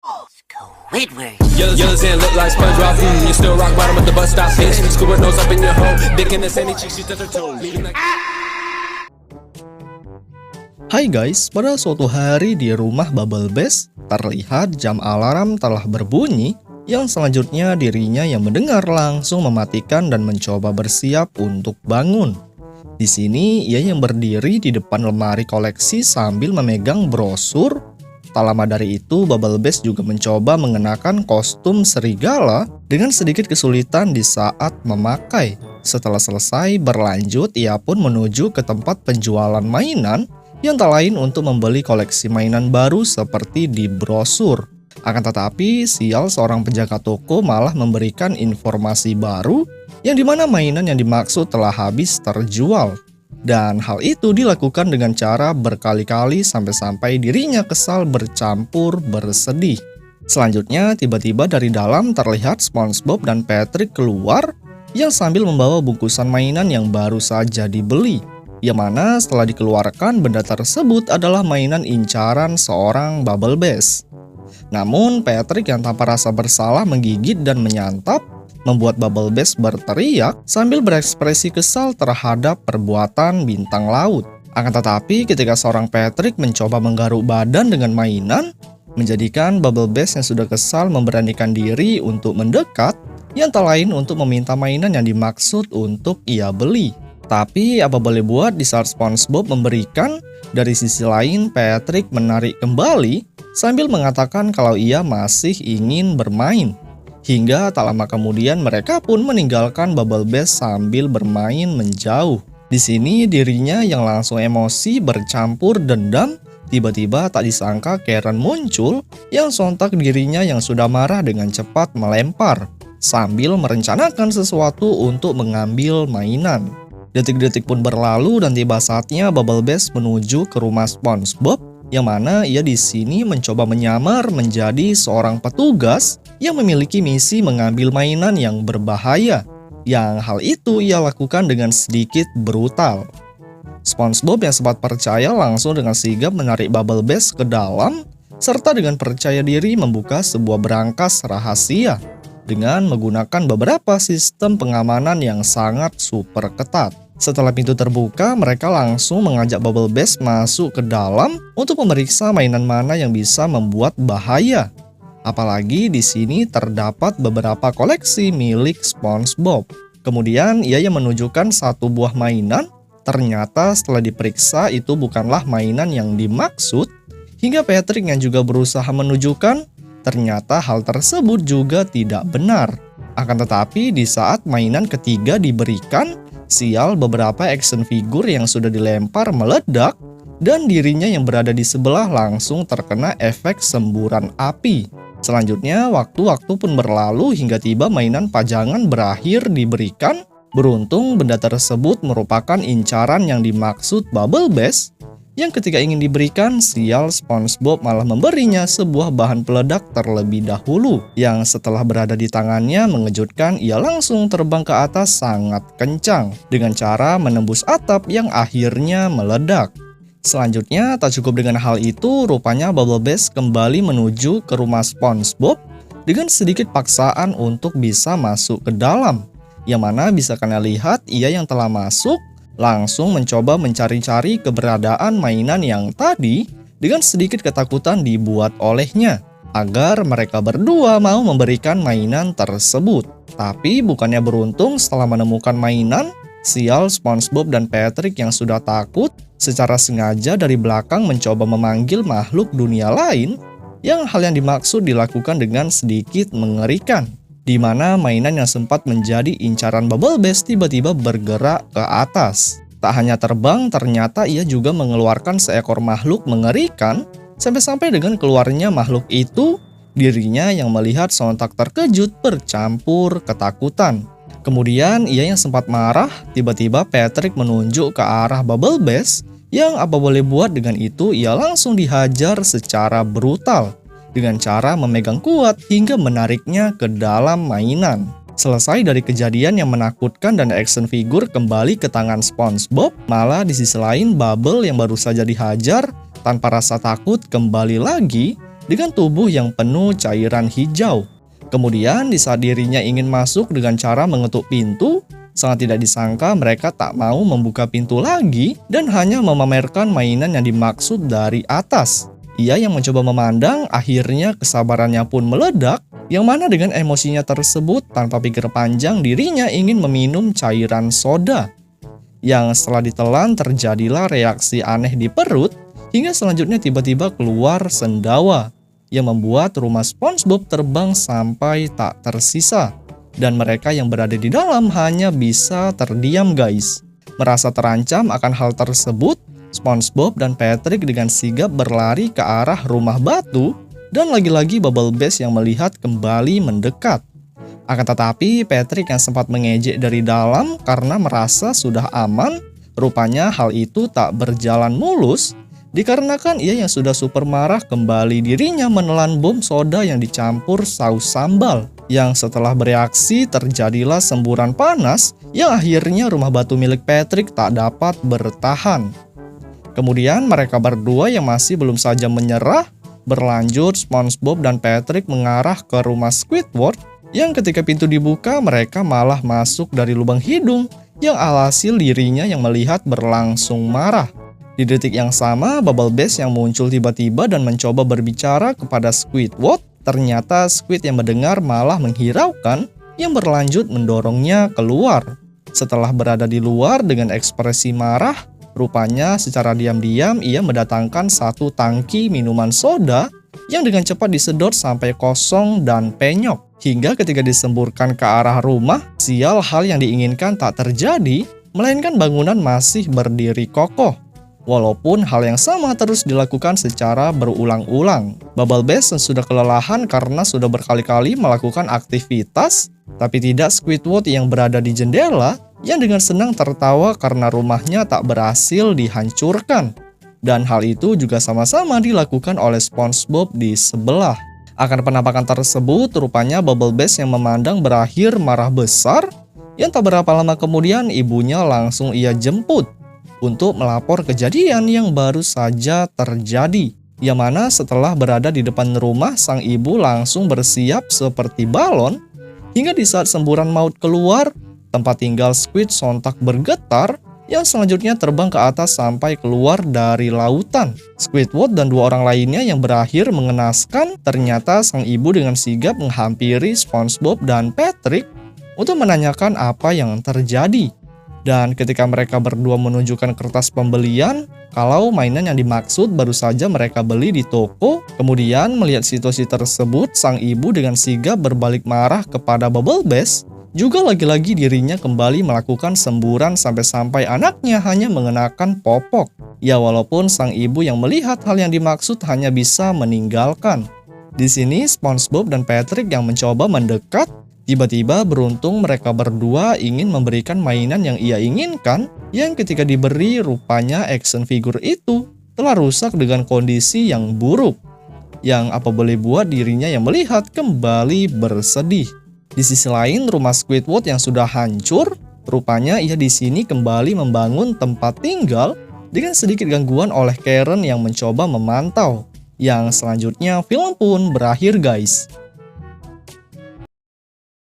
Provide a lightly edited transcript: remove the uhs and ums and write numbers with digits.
Squidward. Yellow sand look like SpongeBob. You still rock bottom at the bus stop. Bitch, scuba nose up in your hole. Dick in the sandy cheeks, she touch her toes. Hai guys, pada suatu hari di rumah Bubble Bass, terlihat jam alarm telah berbunyi yang selanjutnya dirinya yang mendengar langsung mematikan dan mencoba bersiap untuk bangun. Di sini ia yang berdiri di depan lemari koleksi sambil memegang brosur. Tak lama dari itu, Bubble Bass juga mencoba mengenakan kostum serigala dengan sedikit kesulitan di saat memakai. Setelah selesai berlanjut, ia pun menuju ke tempat penjualan mainan yang tak lain untuk membeli koleksi mainan baru seperti di brosur. Akan tetapi, sial seorang penjaga toko malah memberikan informasi baru yang dimana mainan yang dimaksud telah habis terjual. Dan hal itu dilakukan dengan cara berkali-kali sampai-sampai dirinya kesal bercampur bersedih. Selanjutnya, tiba-tiba dari dalam terlihat SpongeBob dan Patrick keluar yang sambil membawa bungkusan mainan yang baru saja dibeli. Yang mana setelah dikeluarkan benda tersebut adalah mainan incaran seorang Bubble Bass. Namun Patrick yang tanpa rasa bersalah menggigit dan menyantap membuat Bubble Bass berteriak sambil berekspresi kesal terhadap perbuatan bintang laut. Akan tetapi ketika seorang Patrick mencoba menggaruk badan dengan mainan, menjadikan Bubble Bass yang sudah kesal memberanikan diri untuk mendekat, yang tak lain untuk meminta mainan yang dimaksud untuk ia beli. Tapi apa boleh buat di saat SpongeBob memberikan, dari sisi lain Patrick menarik kembali sambil mengatakan kalau ia masih ingin bermain. Hingga tak lama kemudian mereka pun meninggalkan Bubble Bass sambil bermain menjauh. Di sini dirinya yang langsung emosi bercampur dendam, tiba-tiba tak disangka Karen muncul yang sontak dirinya yang sudah marah dengan cepat melempar sambil merencanakan sesuatu untuk mengambil mainan. Detik-detik pun berlalu dan tiba saatnya Bubble Bass menuju ke rumah SpongeBob yang mana ia di sini mencoba menyamar menjadi seorang petugas yang memiliki misi mengambil mainan yang berbahaya. Yang hal itu ia lakukan dengan sedikit brutal. SpongeBob yang sempat percaya langsung dengan sigap menarik Bubble Bass ke dalam serta dengan percaya diri membuka sebuah berangkas rahasia dengan menggunakan beberapa sistem pengamanan yang sangat super ketat. Setelah pintu terbuka, mereka langsung mengajak Bubble Bass masuk ke dalam untuk memeriksa mainan mana yang bisa membuat bahaya. Apalagi di sini terdapat beberapa koleksi milik SpongeBob. Kemudian ia yang menunjukkan satu buah mainan, ternyata setelah diperiksa itu bukanlah mainan yang dimaksud, hingga Patrick yang juga berusaha menunjukkan, ternyata hal tersebut juga tidak benar. Akan tetapi di saat mainan ketiga diberikan, sial beberapa action figure yang sudah dilempar meledak dan dirinya yang berada di sebelah langsung terkena efek semburan api. Selanjutnya waktu-waktu pun berlalu hingga tiba mainan pajangan berakhir diberikan. Beruntung benda tersebut merupakan incaran yang dimaksud Bubble Bass yang ketika ingin diberikan, sial SpongeBob malah memberinya sebuah bahan peledak terlebih dahulu yang setelah berada di tangannya mengejutkan ia langsung terbang ke atas sangat kencang dengan cara menembus atap yang akhirnya meledak. Selanjutnya, tak cukup dengan hal itu, rupanya Bubble Bass kembali menuju ke rumah SpongeBob dengan sedikit paksaan untuk bisa masuk ke dalam. Yang mana bisa kalian lihat ia yang telah masuk langsung mencoba mencari-cari keberadaan mainan yang tadi dengan sedikit ketakutan dibuat olehnya agar mereka berdua mau memberikan mainan tersebut. Tapi bukannya beruntung setelah menemukan mainan, sial SpongeBob dan Patrick yang sudah takut secara sengaja dari belakang mencoba memanggil makhluk dunia lain yang hal yang dimaksud dilakukan dengan sedikit mengerikan. Di mana mainan yang sempat menjadi incaran Bubble Bass tiba-tiba bergerak ke atas. Tak hanya terbang, ternyata ia juga mengeluarkan seekor makhluk mengerikan. Sampai-sampai dengan keluarnya makhluk itu, dirinya yang melihat sontak terkejut bercampur ketakutan. Kemudian ia yang sempat marah, tiba-tiba Patrick menunjuk ke arah Bubble Bass yang apa boleh buat dengan itu ia langsung dihajar secara brutal dengan cara memegang kuat hingga menariknya ke dalam mainan. Selesai dari kejadian yang menakutkan dan action figure kembali ke tangan SpongeBob, malah di sisi lain Bubble yang baru saja dihajar tanpa rasa takut kembali lagi dengan tubuh yang penuh cairan hijau. Kemudian di saat dirinya ingin masuk dengan cara mengetuk pintu, sangat tidak disangka mereka tak mau membuka pintu lagi dan hanya memamerkan mainan yang dimaksud dari atas. Ia yang mencoba memandang, akhirnya kesabarannya pun meledak, yang mana dengan emosinya tersebut tanpa pikir panjang dirinya ingin meminum cairan soda. Yang setelah ditelan terjadilah reaksi aneh di perut, hingga selanjutnya tiba-tiba keluar sendawa yang membuat rumah SpongeBob terbang sampai tak tersisa. Dan mereka yang berada di dalam hanya bisa terdiam guys. Merasa terancam akan hal tersebut, SpongeBob dan Patrick dengan sigap berlari ke arah rumah batu, dan lagi-lagi Bubble Bass yang melihat kembali mendekat. Akan tetapi Patrick yang sempat mengejek dari dalam karena merasa sudah aman, rupanya hal itu tak berjalan mulus, dikarenakan ia yang sudah super marah kembali dirinya menelan bom soda yang dicampur saus sambal. Yang setelah bereaksi terjadilah semburan panas yang akhirnya rumah batu milik Patrick tak dapat bertahan. Kemudian mereka berdua yang masih belum saja menyerah, berlanjut SpongeBob dan Patrick mengarah ke rumah Squidward yang ketika pintu dibuka mereka malah masuk dari lubang hidung yang alhasil dirinya yang melihat berlangsung marah. Di detik yang sama, Bubble Bass yang muncul tiba-tiba dan mencoba berbicara kepada Squidward. Ternyata Squid yang mendengar malah menghiraukan yang berlanjut mendorongnya keluar. Setelah berada di luar dengan ekspresi marah, rupanya secara diam-diam ia mendatangkan satu tangki minuman soda yang dengan cepat disedot sampai kosong dan penyok. Hingga ketika disemburkan ke arah rumah, sial hal yang diinginkan tak terjadi, melainkan bangunan masih berdiri kokoh. Walaupun hal yang sama terus dilakukan secara berulang-ulang. Bubble Bass sudah kelelahan karena sudah berkali-kali melakukan aktivitas, tapi tidak Squidward yang berada di jendela yang dengan senang tertawa karena rumahnya tak berhasil dihancurkan. Dan hal itu juga sama-sama dilakukan oleh SpongeBob di sebelah. Akan penampakan tersebut, rupanya Bubble Bass yang memandang berakhir marah besar, yang tak berapa lama kemudian ibunya langsung ia jemput untuk melapor kejadian yang baru saja terjadi. Yang mana setelah berada di depan rumah, sang ibu langsung bersiap seperti balon, hingga di saat semburan maut keluar, tempat tinggal Squid sontak bergetar, yang selanjutnya terbang ke atas sampai keluar dari lautan. Squidward dan dua orang lainnya yang berakhir mengenaskan, ternyata sang ibu dengan sigap menghampiri SpongeBob dan Patrick untuk menanyakan apa yang terjadi. Dan ketika mereka berdua menunjukkan kertas pembelian, kalau mainan yang dimaksud baru saja mereka beli di toko, kemudian melihat situasi tersebut, sang ibu dengan sigap berbalik marah kepada Bubble Bass, juga lagi-lagi dirinya kembali melakukan semburan sampai-sampai anaknya hanya mengenakan popok. Ya walaupun sang ibu yang melihat hal yang dimaksud hanya bisa meninggalkan. Di sini SpongeBob dan Patrick yang mencoba mendekat, tiba-tiba beruntung mereka berdua ingin memberikan mainan yang ia inginkan, yang ketika diberi rupanya action figure itu telah rusak dengan kondisi yang buruk. Yang apa boleh buat dirinya yang melihat kembali bersedih. Di sisi lain rumah Squidward yang sudah hancur, rupanya ia di sini kembali membangun tempat tinggal dengan sedikit gangguan oleh Karen yang mencoba memantau. Yang selanjutnya film pun berakhir guys.